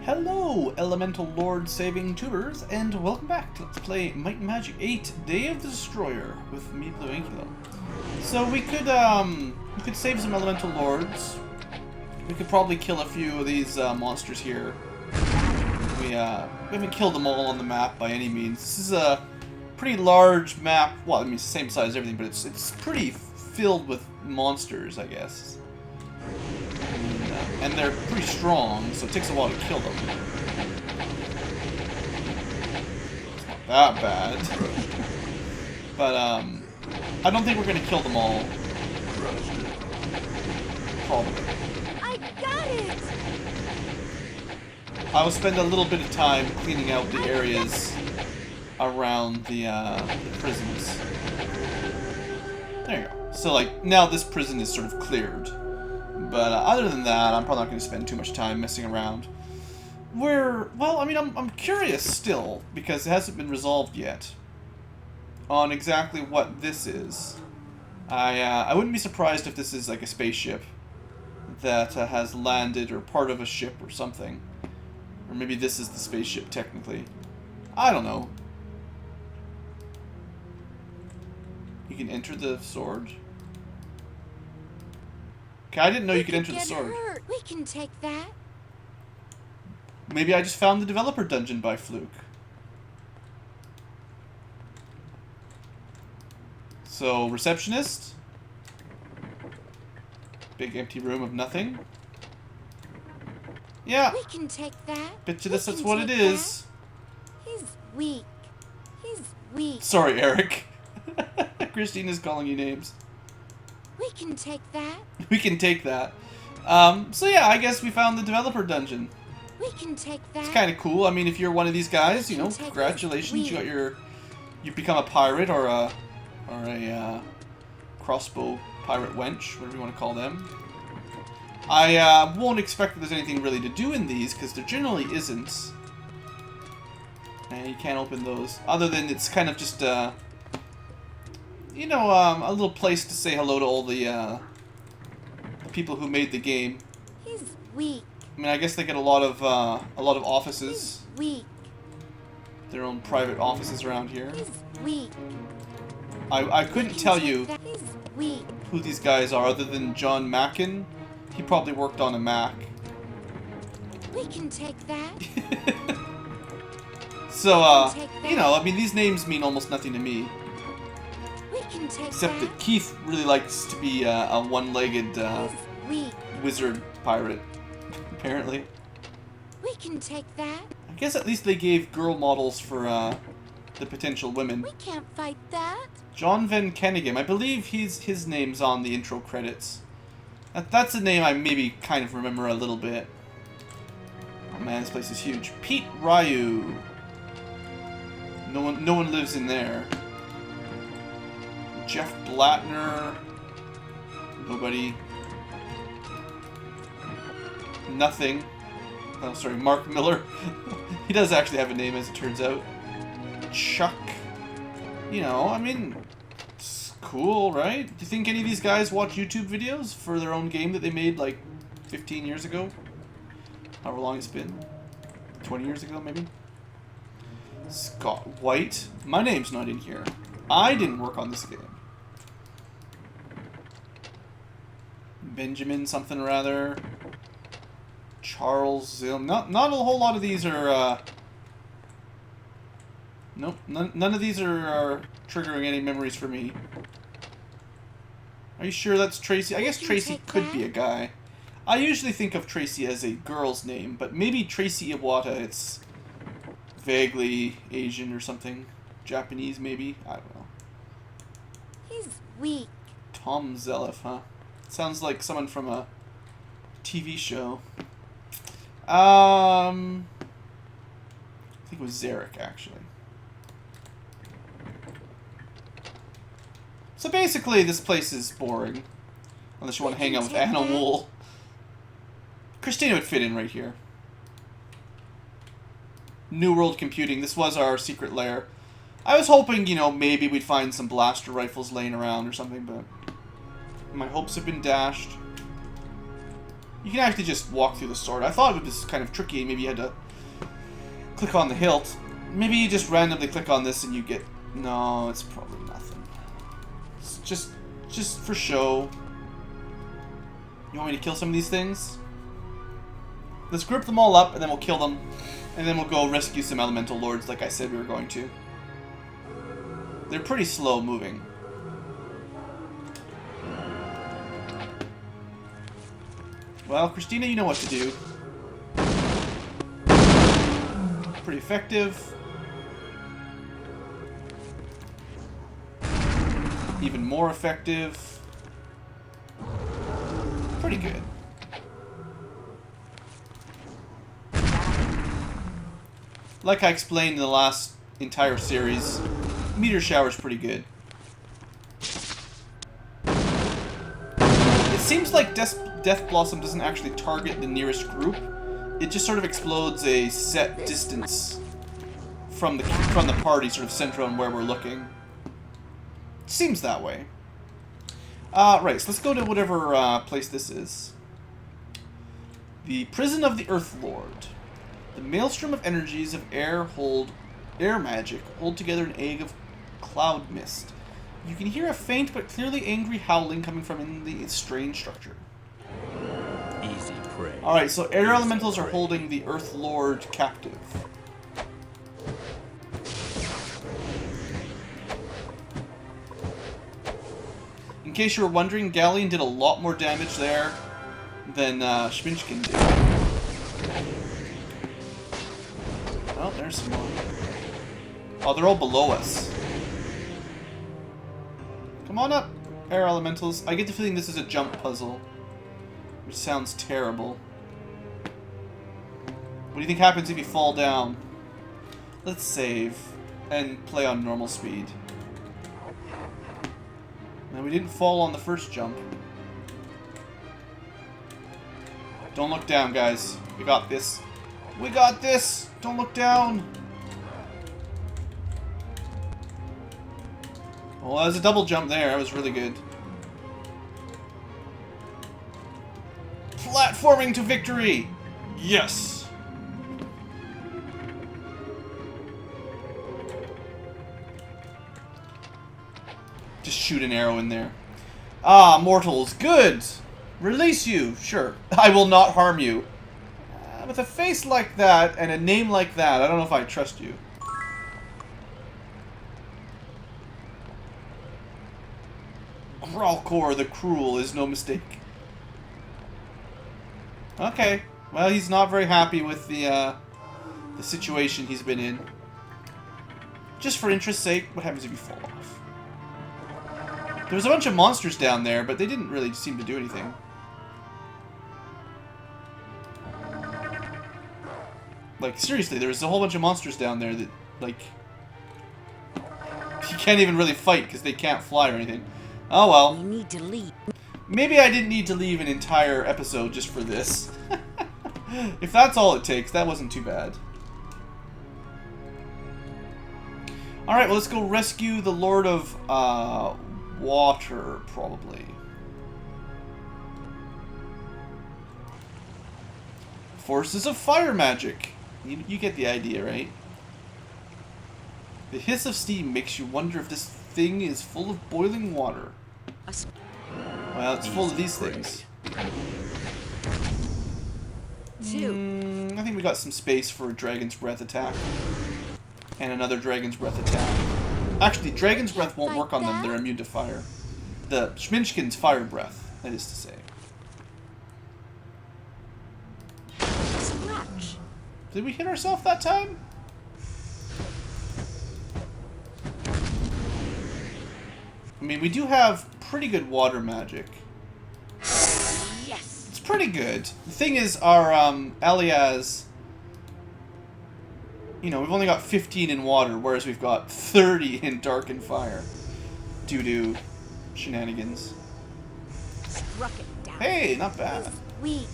Hello, Elemental Lord Saving Tubers, and welcome back to Let's Play Might and Magic 8 Day of the Destroyer with me, BlueAnkylo. So we could save some Elemental Lords. We could probably kill a few of these monsters here. We haven't killed them all on the map by any means. This is a pretty large map. Well, I mean, it's the same size as everything, but it's pretty filled with monsters, I guess. And they're pretty strong, so it takes a while to kill them. It's not that bad. But, I don't think we're gonna kill them all. Probably. I got it! I will spend a little bit of time cleaning out the areas around the prisons. There you go. So, like, now this prison is sort of cleared. But other than that, I'm probably not going to spend too much time messing around. Well, I mean, I'm curious still, because it hasn't been resolved yet, on exactly what this is. I wouldn't be surprised if this is like a spaceship that has landed, or part of a ship or something. Or maybe this is the spaceship, technically. I don't know. You can enter the sword. Okay, I didn't know you could enter the sword. Hurt. We can take that. Maybe I just found the developer dungeon by fluke. So, receptionist. Big empty room of nothing. Yeah. We can take that. Bet you that's what it is. He's weak. He's weak. Sorry, Eric. Christine is calling you names. We can take that. We can take that. So yeah, I guess we found the developer dungeon. We can take that. It's kind of cool. I mean, if you're one of these guys, you know, congratulations, you've become a pirate or a crossbow pirate wench, whatever you want to call them. I won't expect that there's anything really to do in these because there generally isn't. And you can't open those, other than it's kind of just you know, a little place to say hello to all the people who made the game. He's weak. I mean, I guess they get a lot of offices. He's weak. Their own private offices around here. He's weak. I couldn't tell you He's weak. who these guys are other than John Mackin. He probably worked on a Mac. We can take that. So, you know, I mean, these names mean almost nothing to me. Except that Keith really likes to be a one-legged wizard pirate, apparently. We can take that. I guess at least they gave girl models for the potential women. We can't fight that. John Van Kennigan. I believe his name's on the intro credits. That's a name I maybe kind of remember a little bit. Oh man, this place is huge. Pete Ryu. No one lives in there. Jeff Blattner. Nobody. Nothing. Oh, sorry, Mark Miller. He does actually have a name, as it turns out. Chuck. You know, I mean, it's cool, right? Do you think any of these guys watch YouTube videos for their own game that they made, like, 15 years ago? However long it's been. 20 years ago, maybe? Scott White. My name's not in here. I didn't work on this game. Benjamin something or other. Charles Zilm. Not a whole lot of these are, nope, none of these are triggering any memories for me. Are you sure that's Tracy? I guess Tracy could be a guy. I usually think of Tracy as a girl's name, but maybe Tracy Iwata, it's vaguely Asian or something. Japanese, maybe? I don't know. He's weak. Tom Zelliff, huh? Sounds like someone from a TV show. I think it was Zarek, actually. So basically, this place is boring. Unless you want to hang out with Anna Wool. Christina would fit in right here. New World Computing. This was our secret lair. I was hoping, you know, maybe we'd find some blaster rifles laying around or something, but my hopes have been dashed. You can actually just walk through the sword. I thought it was kind of tricky. Maybe you had to click on the hilt. Maybe you just randomly click on this and you get... No, it's probably nothing. It's just for show. You want me to kill some of these things? Let's group them all up and then we'll kill them. And then we'll go rescue some elemental lords like I said we were going to. They're pretty slow moving. Well, Christina, you know what to do. Pretty effective. Even more effective. Pretty good. Like I explained in the last entire series, meteor shower's pretty good. It seems like Death Blossom doesn't actually target the nearest group. It just sort of explodes a set distance from the party, sort of centered on where we're looking. Seems that way. Right, so let's go to whatever place this is. The Prison of the Earth Lord. The maelstrom of energies of air magic hold together an egg of cloud mist. You can hear a faint but clearly angry howling coming from in the strange structure. Easy prey. Alright, so air elementals are holding the Earth Lord captive. In case you were wondering, Galleon did a lot more damage there than Schminchkin did. Oh, there's some more. Oh, they're all below us. Come on up, air elementals. I get the feeling this is a jump puzzle, which sounds terrible. What do you think happens if you fall down? Let's save and play on normal speed. Now, we didn't fall on the first jump. Don't look down, guys. We got this. We got this! Don't look down! Well, that was a double jump there. That was really good. Platforming to victory! Yes! Just shoot an arrow in there. Ah, mortals, good! Release you, sure. I will not harm you. With a face like that and a name like that, I don't know if I trust you. Gralcor the Cruel is no mistake. Okay, well, he's not very happy with the situation he's been in. Just for interest's sake, what happens if you fall off? There was a bunch of monsters down there, but they didn't really seem to do anything. Like, seriously, there's a whole bunch of monsters down there that, like, you can't even really fight because they can't fly or anything. Oh well. We need to leave. Maybe I didn't need to leave an entire episode just for this. If that's all it takes, that wasn't too bad. Alright, well, let's go rescue the Lord of Water, probably. Forces of fire magic. You get the idea, right? The hiss of steam makes you wonder if this thing is full of boiling water. Well, it's full of these things. I think we got some space for a Dragon's Breath attack. And another Dragon's Breath attack. Actually, Dragon's Breath won't work on them. They're immune to fire. The Schminchkin's Fire Breath, that is to say. Did we hit ourselves that time? I mean, we do have pretty good water magic. Yes. It's pretty good. The thing is, our Aliaz, you know, we've only got 15 in water, whereas we've got 30 in dark and fire, due to shenanigans. Struck it down. Hey, not bad. Weak.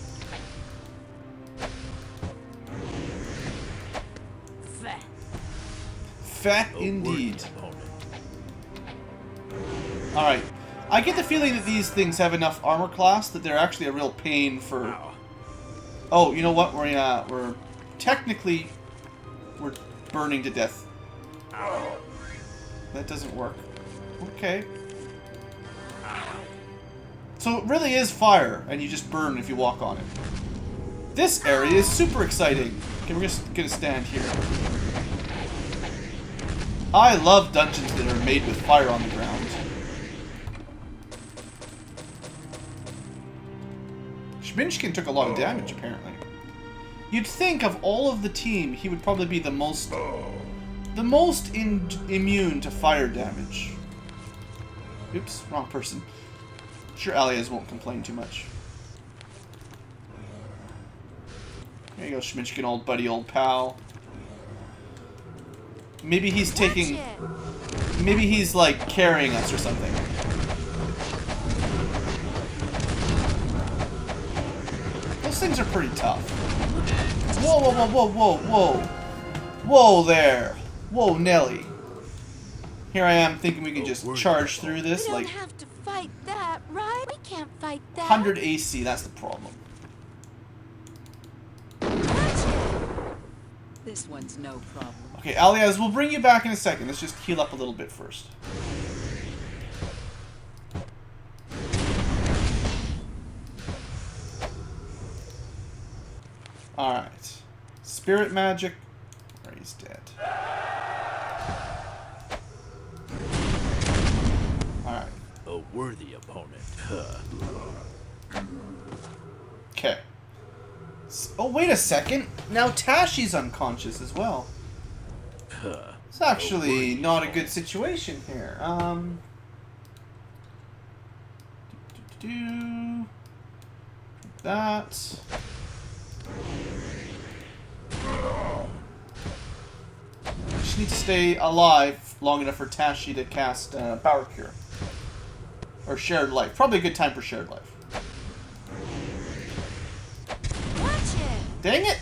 Fat indeed. Alright. I get the feeling that these things have enough armor class that they're actually a real pain for Oh, you know what? We're technically we're burning to death. That doesn't work. Okay. So it really is fire, and you just burn if you walk on it. This area is super exciting. Okay, we're just gonna stand here. I love dungeons that are made with fire on the ground. Schminchkin took a lot of damage, apparently. You'd think of all of the team, he would probably be the most immune to fire damage. Oops, wrong person. Sure, Alias won't complain too much. There you go, Schminchkin, old buddy, old pal. Maybe he's taking... Maybe he's, like, carrying us or something. Those things are pretty tough. Whoa, whoa, whoa, whoa, whoa, whoa. Whoa there. Whoa, Nelly. Here I am thinking we can just charge through this, We don't like... have to fight that, right? We can't fight that. 100 AC, that's the problem. This one's no problem. Okay, Alias, we'll bring you back in a second. Let's just heal up a little bit first. Alright. Spirit magic. Or he's dead. Alright. A worthy opponent. Okay. Oh, wait a second. Now Tashi's unconscious as well. It's actually not a good situation here. That. Just need to stay alive long enough for Tashi to cast Power Cure. Or Shared Life. Probably a good time for Shared Life. Watch it. Dang it!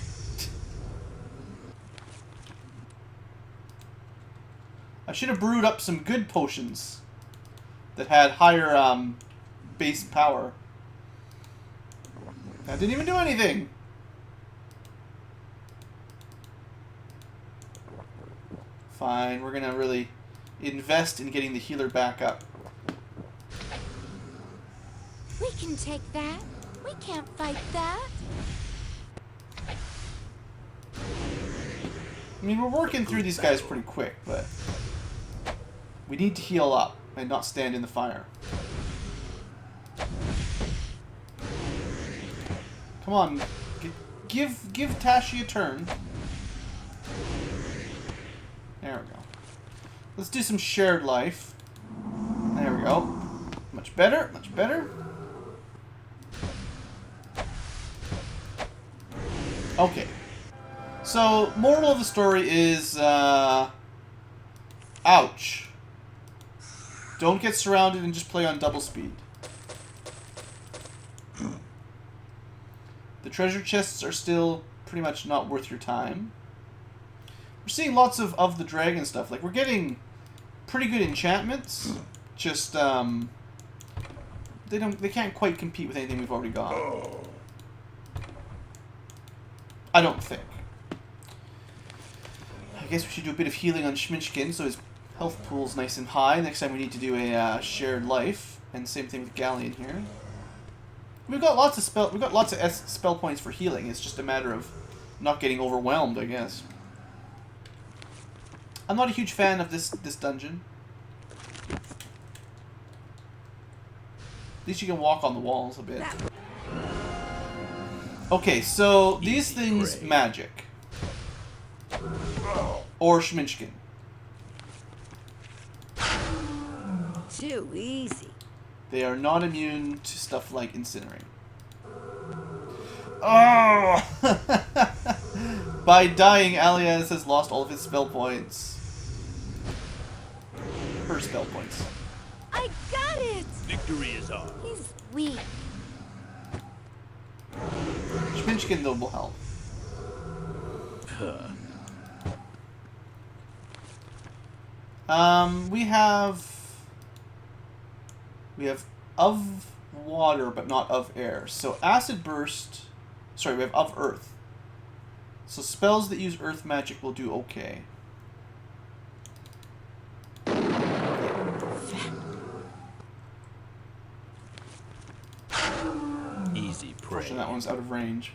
I should have brewed up some good potions that had higher base power. That didn't even do anything. Fine, we're gonna really invest in getting the healer back up. We can take that. We can't fight that. I mean, we're working through these guys pretty quick, but we need to heal up and not stand in the fire. Come on, give Tashi a turn. There we go. Let's do some Shared Life. There we go. Much better, much better. Okay. So, moral of the story is, ouch. Don't get surrounded and just play on double speed. The treasure chests are still pretty much not worth your time. We're seeing lots of the dragon stuff. Like, we're getting pretty good enchantments. Just, they can't quite compete with anything we've already got. I don't think. I guess we should do a bit of healing on Schminchkin so his health pool's nice and high next time we need to do a Shared Life. And same thing with Galleon here. We've got lots of spell points for healing. It's just a matter of not getting overwhelmed, I guess. I'm not a huge fan of this dungeon. At least you can walk on the walls a bit. Okay, so these things magic. Or Schminchkin. Too easy. They are not immune to stuff like Incinerate. Oh! By dying, Alias has lost all of his spell points. Her spell points. I got it. Victory is ours. He's weak. Schminchkin, though, will help. We have of water, but not of air. So Acid Burst Sorry, we have of earth. So spells that use earth magic will do okay. Easy prey. Unfortunately, that one's out of range.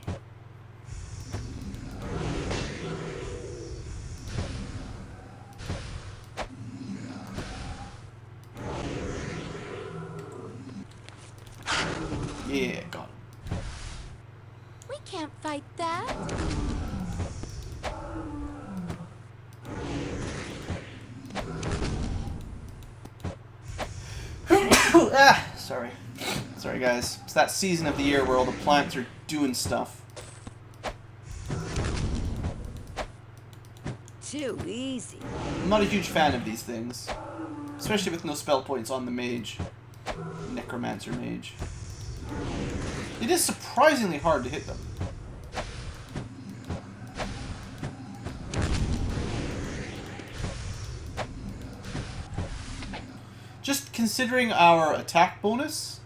Yeah, got him. We can't fight that. Sorry. Sorry, guys. It's that season of the year where all the plants are doing stuff. Too easy. I'm not a huge fan of these things. Especially with no spell points on the mage. Necromancer mage. It is surprisingly hard to hit them. Just considering our attack bonus,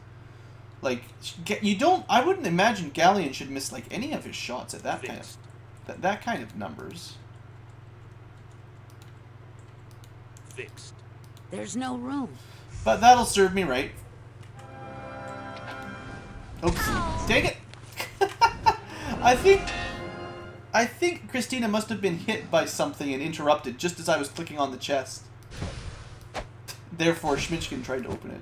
like, I wouldn't imagine Galleon should miss, like, any of his shots at that kind of, that kind of numbers. Fixed. There's no room. But that'll serve me right. Oops. Dang it! I think Christina must have been hit by something and interrupted just as I was clicking on the chest. Therefore, Schmitchkin tried to open it.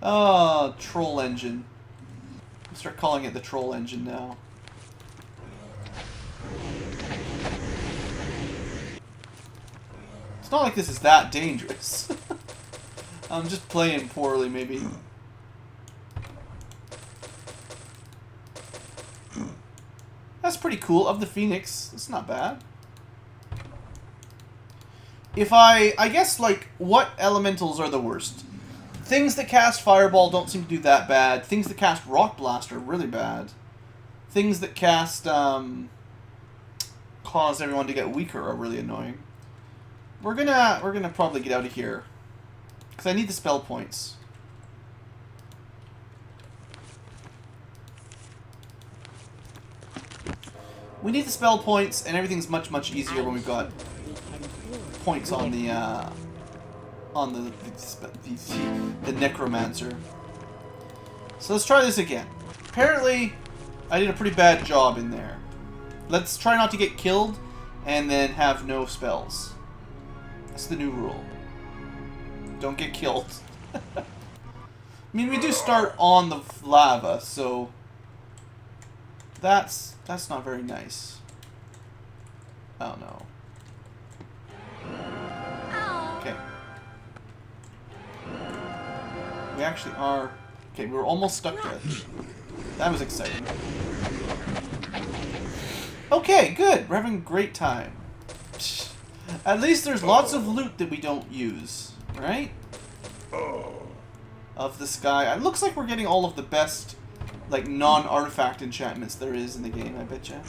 Oh, troll engine. I'll start calling it the troll engine now. It's not like this is that dangerous. I'm just playing poorly, maybe. That's pretty cool. Of the Phoenix, it's not bad. If I guess, like, what elementals are the worst? Things that cast Fireball don't seem to do that bad. Things that cast Rock Blast are really bad. Things that cast, cause everyone to get weaker are really annoying. We're gonna probably get out of here. Because I need the spell points. We need the spell points, and everything's much, much easier when we've got points on the Necromancer. So let's try this again. Apparently, I did a pretty bad job in there. Let's try not to get killed, and then have no spells. That's the new rule. Don't get killed. I mean, we do start on the lava, so that's not very nice. Oh no. Okay. We actually are. Okay, we were almost stuck there. That was exciting. Okay, good. We're having a great time. At least there's lots of loot that we don't use, right? Of the sky. It looks like we're getting all of the best, like, non-artifact enchantments there is in the game, I betcha.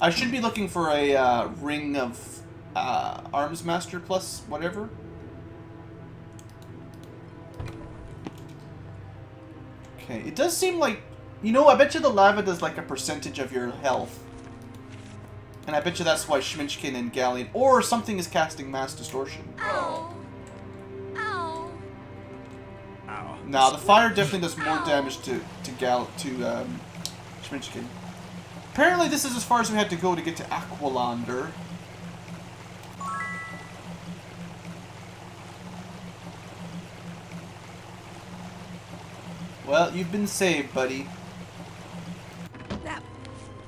I should be looking for a ring of Arms Master plus whatever. Okay, it does seem like, you know, I bet you the lava does like a percentage of your health. And I bet you that's why Schminchkin and Galleon, or something is casting Mass Distortion. Ow. Ow. Ow. Nah, the fire definitely does more damage to Schminchkin. Apparently this is as far as we had to go to get to Aqualander. Well, you've been saved, buddy.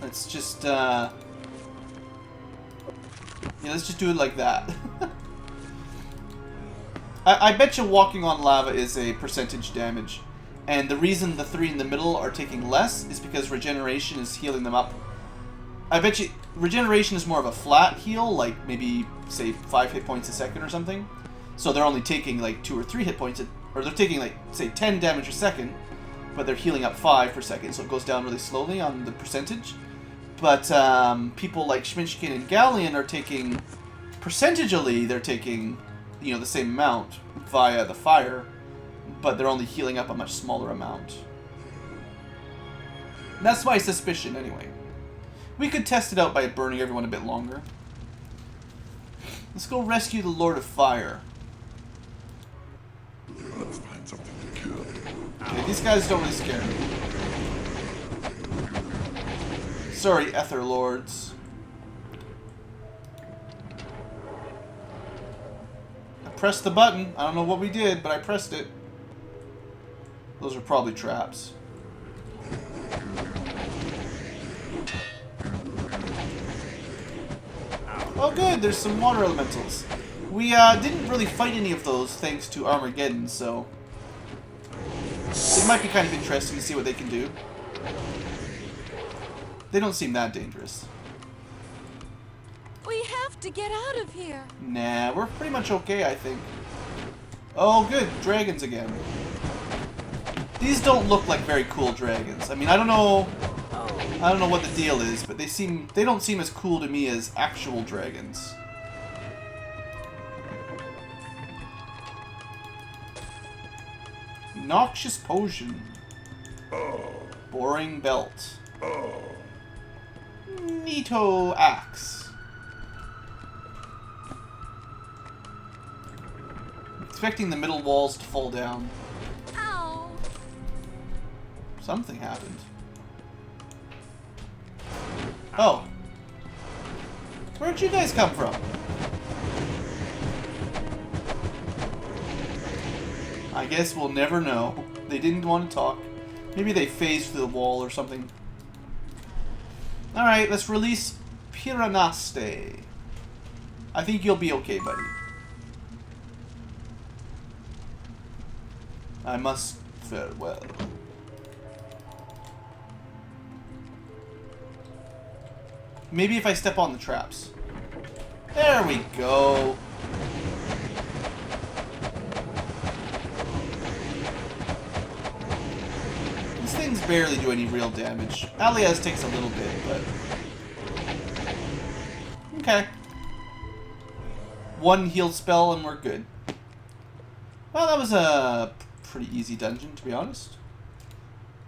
Let's just, yeah, let's just do it like that. I bet you walking on lava is a percentage damage. And the reason the three in the middle are taking less is because regeneration is healing them up. I bet you regeneration is more of a flat heal, like maybe, say, 5 hit points a second or something. So they're only taking like 2 or 3 hit points, or they're taking like, say, 10 damage a second, but they're healing up 5 per second, so it goes down really slowly on the percentage. But people like Schminchkin and Galleon are taking, percentagely, they're taking you know, the same amount via the fire, but they're only healing up a much smaller amount. That's my suspicion, anyway. We could test it out by burning everyone a bit longer. Let's go rescue the Lord of Fire. Let's find something to kill. Okay, these guys don't really scare me. Sorry, Ether Lords. I pressed the button. I don't know what we did, but I pressed it. Those are probably traps. Oh good, there's some water elementals. We didn't really fight any of those thanks to Armageddon, so it might be kind of interesting to see what they can do. They don't seem that dangerous. We have to get out of here. Nah, we're pretty much okay, I think. Oh good, dragons again. These don't look like very cool dragons. I mean, I don't know what the deal is, but they don't seem as cool to me as actual dragons. Noxious potion. Boring belt. Neato axe. Expecting the middle walls to fall down. Ow. Something happened. Oh. Where'd you guys come from? I guess we'll never know. They didn't want to talk. Maybe they phased through the wall or something. Alright, let's release Piranaste. I think you'll be okay, buddy. I must farewell. Maybe if I step on the traps. There we go. These things barely do any real damage. Alias takes a little bit, but... okay. One heal spell and we're good. Well, that was a pretty easy dungeon, to be honest.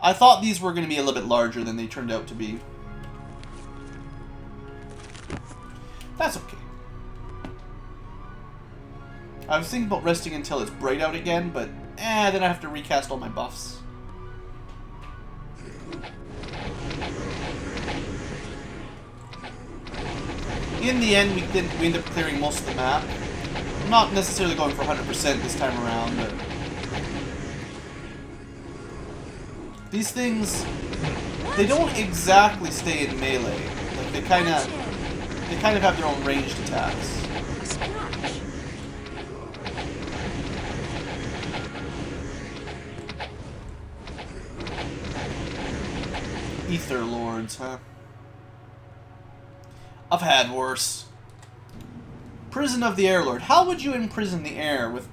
I thought these were going to be a little bit larger than they turned out to be. That's okay. I was thinking about resting until it's bright out again, but then I have to recast all my buffs. In the end, we end up clearing most of the map. I'm not necessarily going for 100% this time around, but... these things, they don't exactly stay in melee. Like, they kind of have their own ranged attacks. Ether Lords, huh? I've had worse. Prison of the Air Lord. How would you imprison the air with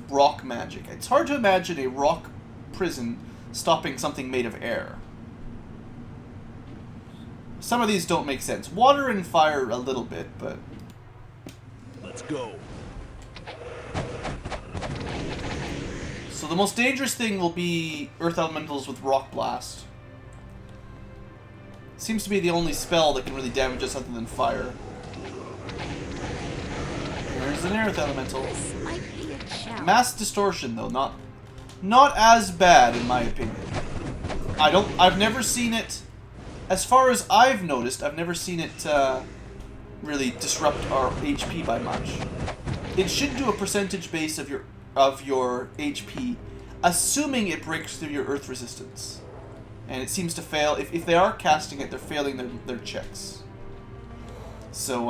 rock magic? It's hard to imagine a rock prison stopping something made of air. Some of these don't make sense. Water and fire a little bit, but... let's go. so the most dangerous thing will be Earth Elementals with Rock Blast. Seems to be the only spell that can really damage us other than fire. There's an Earth Elemental. This might be a challenge. Mass Distortion, though, not as bad in my opinion. I've never seen it, as far as I've noticed, I've never seen it really disrupt our HP by much. It should do a percentage base of your HP, assuming it breaks through your earth resistance. And it seems to fail. If they are casting it, they're failing their checks. So,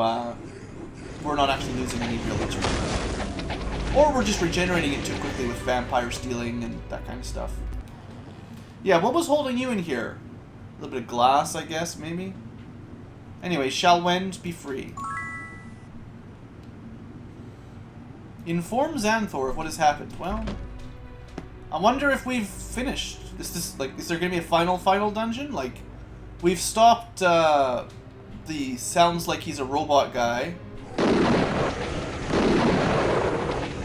we're not actually losing any real HP. Or we're just regenerating it too quickly with vampire stealing and that kind of stuff. Yeah, what was holding you in here? A little bit of glass, I guess, maybe? Anyway, shall Wend be free? Inform Xanthor of what has happened. Well, I wonder if we've finished. Is there gonna be a final dungeon? Like, we've stopped, sounds like he's a robot guy.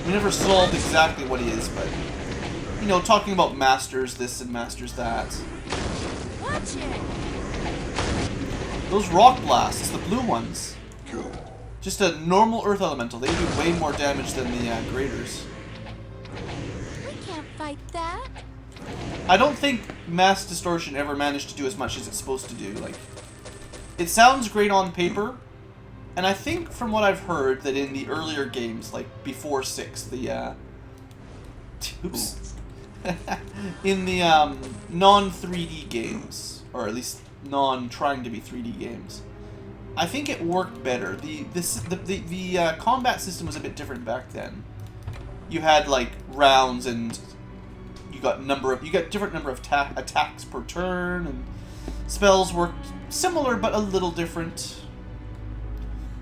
We never solved exactly what he is, but, you know, talking about masters this and masters that. Watch it. Those rock blasts, the blue ones, Kill him. just a normal earth elemental. They do way more damage than the graders. We can't fight that. I don't think mass distortion ever managed to do as much as it's supposed to do. Like, it sounds great on paper, and I think from what I've heard that in the earlier games, like before 6, the oops, in the non-3D games, or at least non-trying to be 3D games, I think it worked better. The combat system was a bit different back then. You had like rounds, and you got different number of attacks per turn, and spells worked similar but a little different.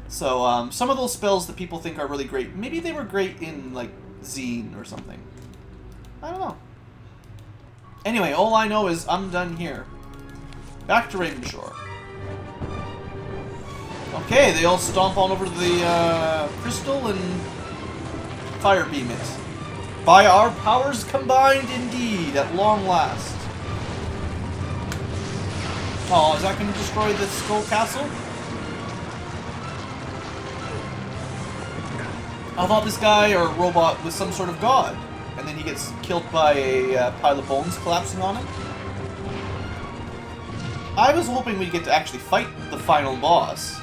So some of those spells that people think are really great, maybe they were great in like Zine or something. I don't know. Anyway, all I know is I'm done here. Back to Ravenshore. Okay, they all stomp on over to the crystal and fire beam it. By our powers combined, indeed, at long last. Oh, is that going to destroy the Skull Castle? I thought this guy or robot was some sort of god, and then he gets killed by a pile of bones collapsing on him. I was hoping we'd get to actually fight the final boss.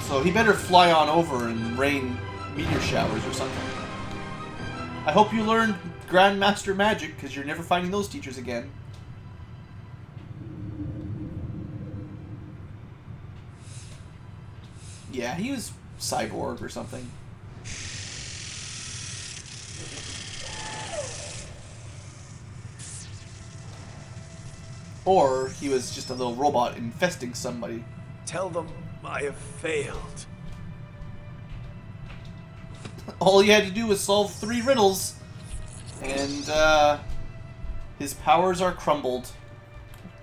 So he better fly on over and rain meteor showers or something. I hope you learned Grandmaster Magic, because you're never finding those teachers again. Yeah, he was cyborg or something. Or he was just a little robot infesting somebody. Tell them I have failed. All he had to do was solve 3 riddles, and his powers are crumbled.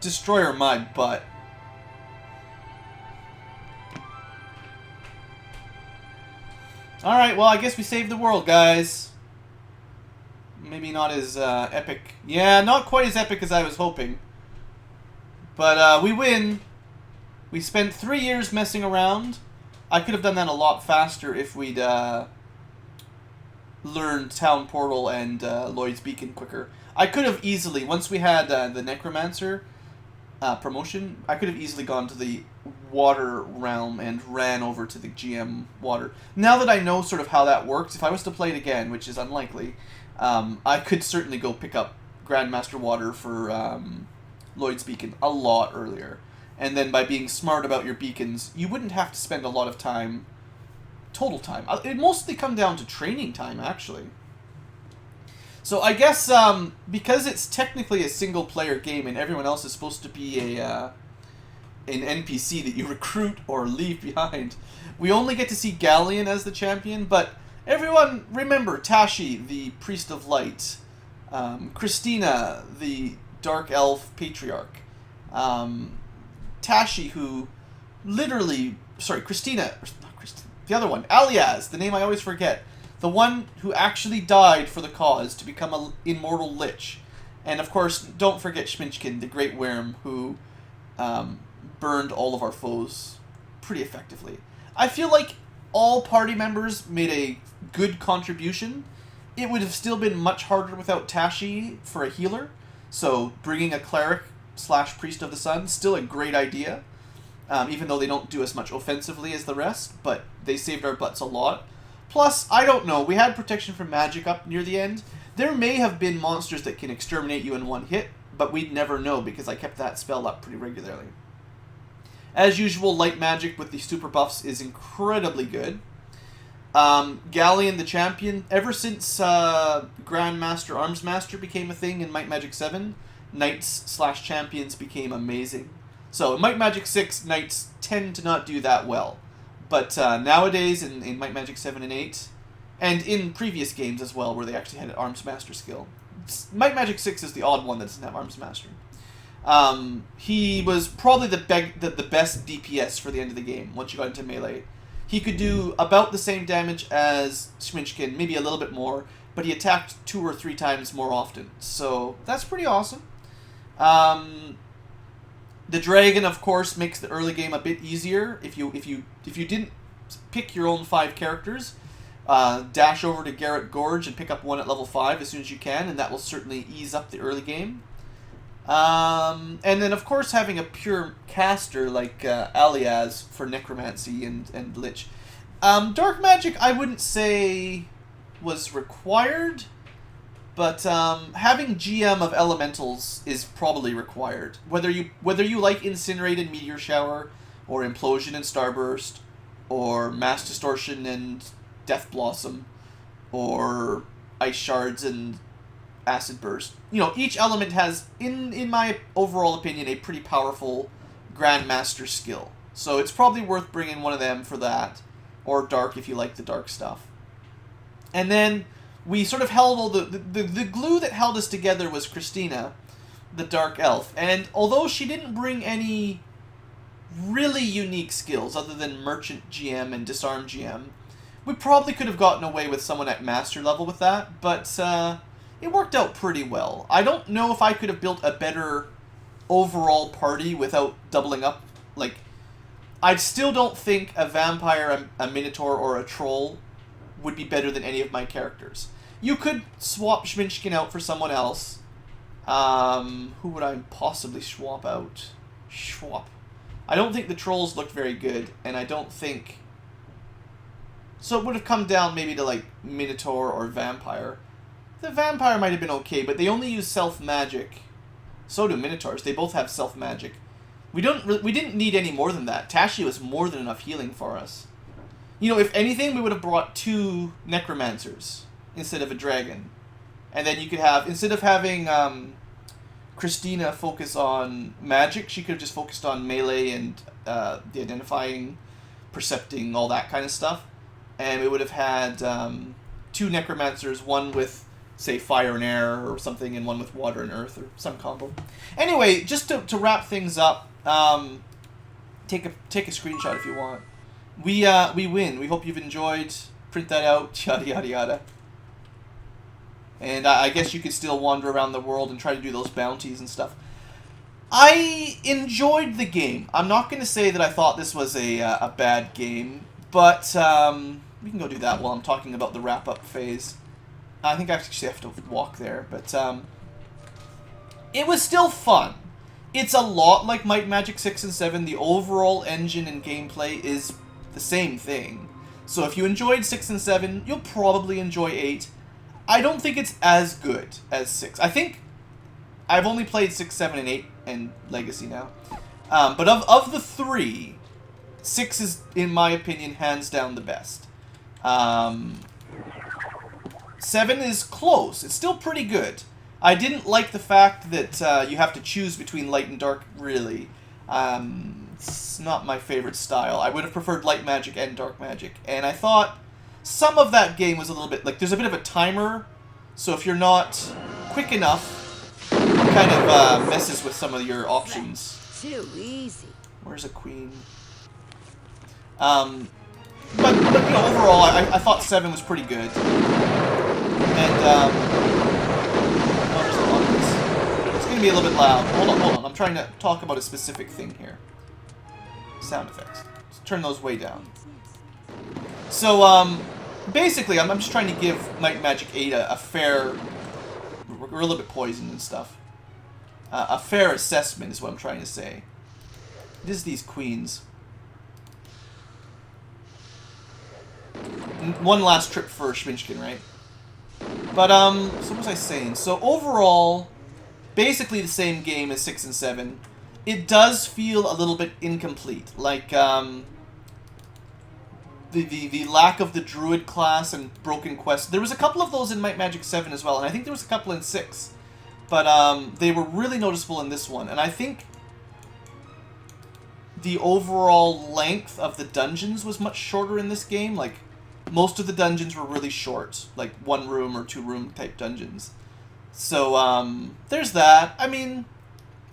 Destroyer my butt. Alright, well, I guess we saved the world, guys. Maybe not as epic. Yeah, not quite as epic as I was hoping. But we win. We spent 3 years messing around. I could have done that a lot faster if we'd learned Town Portal and Lloyd's Beacon quicker. I could have easily, once we had the Necromancer promotion, I could have easily gone to the Water Realm and ran over to the GM Water. Now that I know sort of how that works, if I was to play it again, which is unlikely, I could certainly go pick up Grandmaster Water for Lloyd's Beacon a lot earlier. And then by being smart about your beacons, you wouldn't have to spend a lot of time, total time. It mostly come down to training time, actually. So I guess because it's technically a single-player game and everyone else is supposed to be an NPC that you recruit or leave behind, we only get to see Galleon as the champion, but everyone remember Tashi, the Priest of Light, Christina, the Dark Elf Patriarch, Tashi, who literally, Christina, not Christina, the other one, Aliaz, the name I always forget, the one who actually died for the cause to become an immortal lich. And of course, don't forget Schminchkin, the Great Worm, who burned all of our foes pretty effectively. I feel like all party members made a good contribution. It would have still been much harder without Tashi for a healer, so bringing a cleric / priest of the sun, still a great idea, even though they don't do as much offensively as the rest, but they saved our butts a lot. Plus, I don't know, we had protection from magic up near the end. There may have been monsters that can exterminate you in one hit, but we'd never know because I kept that spell up pretty regularly. As usual, light magic with the super buffs is incredibly good. Galleon the champion, ever since Grandmaster Armsmaster became a thing in Might Magic 7, Knights / champions became amazing. So in Might Magic 6, Knights tend to not do that well. But nowadays, in Might Magic 7 and 8, and in previous games as well, where they actually had an Armsmaster skill. Might Magic 6 is the odd one that doesn't have Armsmaster. He was probably the best DPS for the end of the game, once you got into melee. he could do about the same damage as Schminchkin, maybe a little bit more, but he attacked 2 or 3 times more often. So that's pretty awesome. The dragon, of course, makes the early game a bit easier. If you didn't pick your own 5 characters, dash over to Garrett Gorge and pick up one at level 5 as soon as you can, and that will certainly ease up the early game. And then, of course, having a pure caster like Aliaz for Necromancy and Lich. Dark Magic, I wouldn't say was required, but having GM of Elementals is probably required. Whether you like Incinerate and Meteor Shower, or Implosion and Starburst, or Mass Distortion and Death Blossom, or Ice Shards and Acid Burst. You know, each element has, in my overall opinion, a pretty powerful Grandmaster skill. So it's probably worth bringing one of them for that, or Dark if you like the Dark stuff. And then we sort of held all the glue that held us together was Christina, the Dark Elf. And although she didn't bring any really unique skills other than Merchant GM and Disarm GM, we probably could have gotten away with someone at Master level with that, but it worked out pretty well. I don't know if I could have built a better overall party without doubling up. Like, I still don't think a Vampire, a Minotaur, or a Troll would be better than any of my characters. You could swap Schminchkin out for someone else. Who would I possibly swap out? I don't think the Trolls looked very good, and I don't think... So it would have come down maybe to, like, Minotaur or Vampire. The Vampire might have been okay, but they only use self-magic. So do Minotaurs. They both have self-magic. We didn't need any more than that. Tashi was more than enough healing for us. You know, if anything, we would have brought 2 Necromancers instead of a dragon. And then you could have, instead of having Christina focus on magic, she could have just focused on melee and the identifying, percepting, all that kind of stuff. And we would have had 2 Necromancers, one with, say, fire and air or something, and one with water and earth or some combo. Anyway, just to wrap things up, take a screenshot if you want. We win. We hope you've enjoyed. Print that out. Yada yada yada. And I guess you could still wander around the world and try to do those bounties and stuff. I enjoyed the game. I'm not going to say that I thought this was a bad game, but we can go do that while I'm talking about the wrap-up phase. I think I actually have to walk there, but it was still fun. It's a lot like Might and Magic 6 and 7. The overall engine and gameplay is the same thing. So if you enjoyed 6 and 7, you'll probably enjoy 8. I don't think it's as good as 6. I think I've only played 6, 7, and 8, and Legacy now. But of the 3, 6 is, in my opinion, hands down the best. 7 is close. It's still pretty good. I didn't like the fact that you have to choose between light and dark, really. It's not my favorite style. I would have preferred light magic and dark magic. And I thought some of that game was a little bit... Like, there's a bit of a timer, so if you're not quick enough, it kind of messes with some of your options. Too easy. Where's a queen? But you know, overall, I thought 7 was pretty good. And, oh, there's a lot of this. It's going to be a little bit loud. Hold on. I'm trying to talk about a specific thing here. Sound effects. Let's turn those way down. So, basically, I'm just trying to give Might and Magic 8 a fair... We're a little bit poisoned and stuff. A fair assessment is what I'm trying to say. It is these queens. One last trip for Schminchkin, right? But, so what was I saying? So, overall, basically the same game as 6 and 7. It does feel a little bit incomplete. Like, the lack of the Druid class and Broken Quest. There was a couple of those in Might and Magic 7 as well, and I think there was a couple in 6. But, they were really noticeable in this one. And I think the overall length of the dungeons was much shorter in this game. Like, most of the dungeons were really short, like 1 room or 2 room type dungeons. So, there's that. I mean,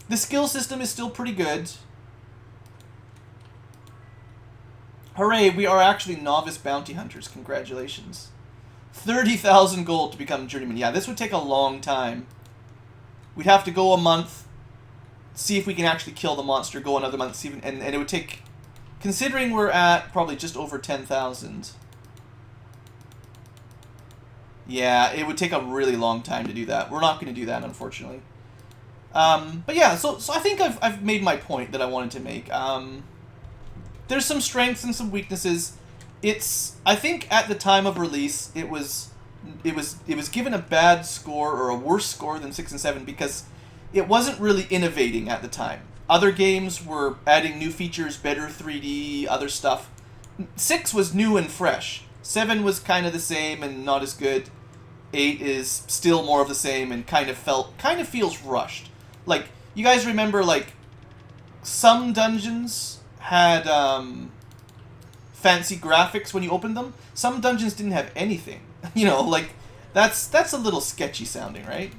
the skill system is still pretty good. Hooray, we are actually novice bounty hunters. Congratulations. 30,000 gold to become journeyman. Yeah, this would take a long time. We'd have to go a month, see if we can actually kill the monster, go another month, see if, and it would take, considering we're at probably just over 10,000. Yeah, it would take a really long time to do that. We're not going to do that, unfortunately. But yeah, so I think I've made my point that I wanted to make. There's some strengths and some weaknesses. I think at the time of release, it was given a bad score, or a worse score than 6 and 7, because it wasn't really innovating at the time. Other games were adding new features, better 3D, other stuff. 6 was new and fresh. 7 was kind of the same and not as good. 8 is still more of the same and kind of feels rushed. Like, you guys remember, like, some dungeons had fancy graphics when you opened them. Some dungeons didn't have anything. You know, like, that's a little sketchy sounding, right?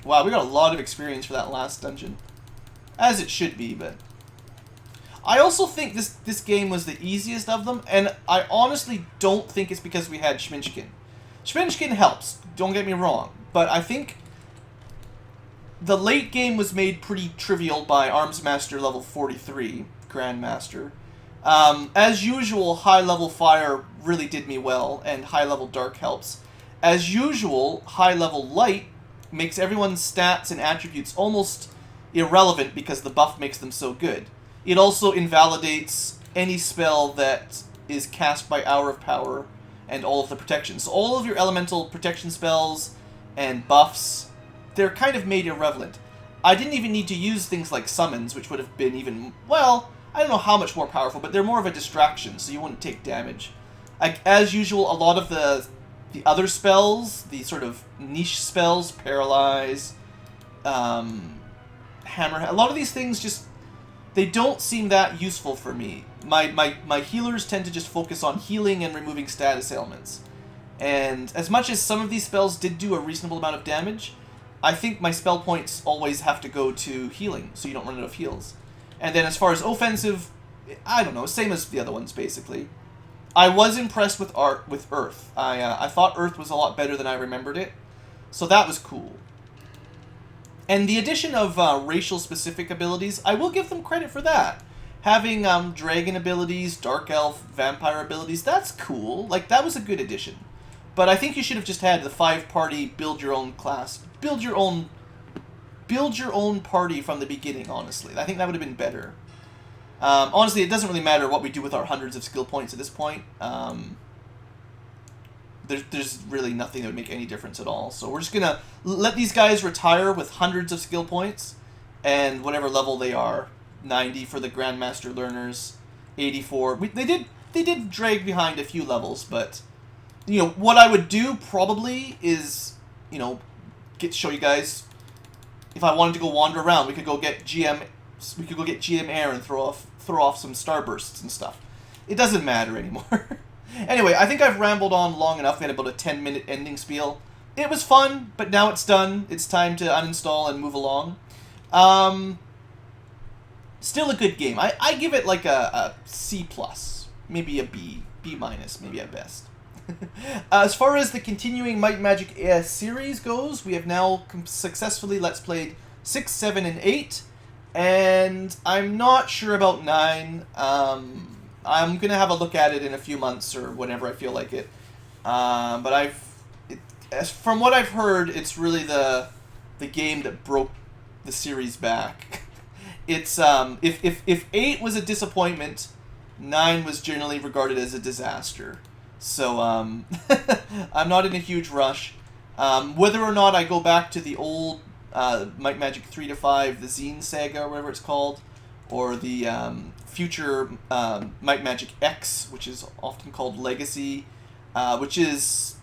Wow, we got a lot of experience for that last dungeon. As it should be, but... I also think this game was the easiest of them, and I honestly don't think it's because we had Schminchkin. Schminchkin helps, don't get me wrong, but I think the late game was made pretty trivial by Armsmaster level 43, Grandmaster. As usual, high-level fire really did me well, and high-level dark helps. As usual, high-level light makes everyone's stats and attributes almost irrelevant because the buff makes them so good. It also invalidates any spell that is cast by Hour of Power and all of the protections. So all of your elemental protection spells and buffs, they're kind of made irrelevant. I didn't even need to use things like summons, which would have been even, well, I don't know how much more powerful, but they're more of a distraction, so you wouldn't take damage. As usual, a lot of the other spells, the sort of niche spells, Paralyze, Hammer, a lot of these things just, they don't seem that useful for me. My healers tend to just focus on healing and removing status ailments. And as much as some of these spells did do a reasonable amount of damage, I think my spell points always have to go to healing, so you don't run out of heals. And then as far as offensive, I don't know, same as the other ones, basically. I was impressed with Earth. I thought Earth was a lot better than I remembered it, so that was cool. And the addition of racial-specific abilities, I will give them credit for that. Having dragon abilities, dark elf, vampire abilities, that's cool. Like, that was a good addition. But I think you should have just had the 5-party build your own class. Build your own party from the beginning, honestly. I think that would have been better. Honestly, it doesn't really matter what we do with our hundreds of skill points at this point. There's really nothing that would make any difference at all. So we're just going to let these guys retire with hundreds of skill points and whatever level they are. 90 for the Grandmaster learners, 84. They did drag behind a few levels, but you know what I would do probably is, you know, show you guys, if I wanted to go wander around, we could go get GM Air and throw off some starbursts and stuff. It doesn't matter anymore. Anyway, I think I've rambled on long enough. We had about a 10-minute ending spiel. It was fun, but now it's done. It's time to uninstall and move along. Still a good game. I give it like a C+, maybe a B, B-, maybe at best. As far as the continuing Might and Magic series goes, we have now successfully Let's Played 6, 7, and 8, and I'm not sure about 9. I'm going to have a look at it in a few months or whenever I feel like it. But from what I've heard, it's really the game that broke the series back. It's if 8 was a disappointment, 9 was generally regarded as a disaster. So I'm not in a huge rush. Whether or not I go back to the old Might Magic 3 to 5, the Zine Saga or whatever it's called, or the future Might Magic X, which is often called Legacy, which is,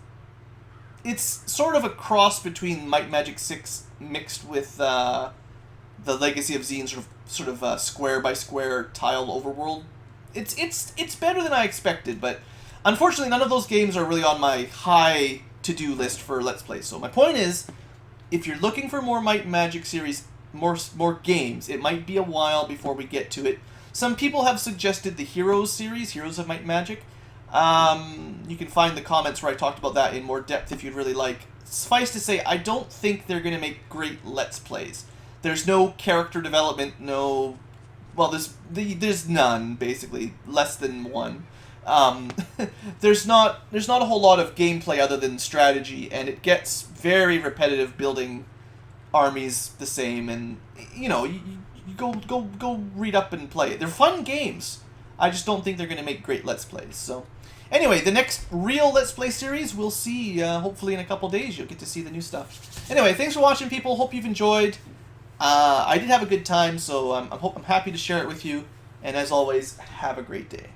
it's sort of a cross between Might Magic 6 mixed with the Legacy of Zine sort of square by square tiled overworld. It's better than I expected, but unfortunately none of those games are really on my high to-do list for Let's Play. So my point is, if you're looking for more Might and Magic series, more games, it might be a while before we get to it. Some people have suggested the Heroes series, Heroes of Might and Magic. You can find the comments where I talked about that in more depth if you'd really like. Suffice to say, I don't think they're going to make great Let's Plays. There's no character development, no... Well, there's none, basically. Less than one. There's not a whole lot of gameplay other than strategy, and it gets very repetitive building armies the same, and, you know, you go read up and play it. They're fun games. I just don't think they're going to make great Let's Plays, so... Anyway, the next real Let's Play series we'll see, hopefully in a couple days. You'll get to see the new stuff. Anyway, thanks for watching, people. Hope you've enjoyed. I did have a good time, so I'm happy to share it with you. And as always, have a great day.